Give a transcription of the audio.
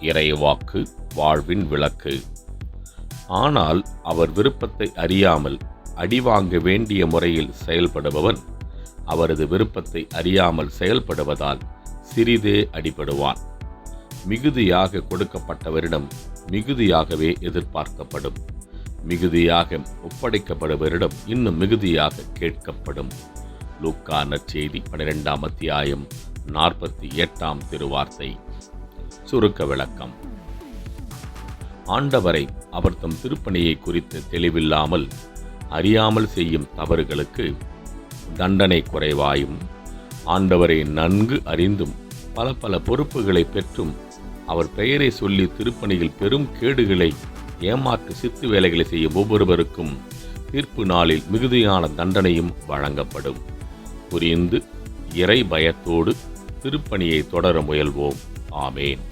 இறைவாக்கு வாழ்வின் விளக்கு. ஆனால் அவர் விருப்பத்தை அறியாமல் அடிவாங்க வேண்டிய முறையில் செயல்படுபவன் அவரது விருப்பத்தை அறியாமல் செயல்படுவதால் சிறிதே அடிபடுவான். மிகுதியாக கொடுக்கப்பட்டவரிடம் மிகுதியாகவே எதிர்பார்க்கப்படும். மிகுதியாக ஒப்படைக்கப்படுவரிடம் இன்னும் மிகுதியாக கேட்கப்படும். லூக்கா நற்செய்தி 12ஆம் அத்தியாயம் 48ஆம் திருவார்த்தை. சுருக்க விளக்கம். ஆண்டவரை அவர் தம் திருப்பணியை குறித்து தெளிவில்லாமல் அறியாமல் செய்யும் தவறுகளுக்கு தண்டனை குறைவாயும், ஆண்டவரை நன்கு அறிந்தும் பல பொறுப்புகளை பெற்றும் அவர் பெயரை சொல்லி திருப்பணியில் பெரும் கேடுகளை ஏமாற்று சித்து வேலைகளை செய்யும் ஒவ்வொருவருக்கும் தீர்ப்பு நாளில் மிகுதியான தண்டனையும் வழங்கப்படும். புரிந்து இறை பயத்தோடு திருப்பணியை தொடர முயல்வோம். ஆமேன்.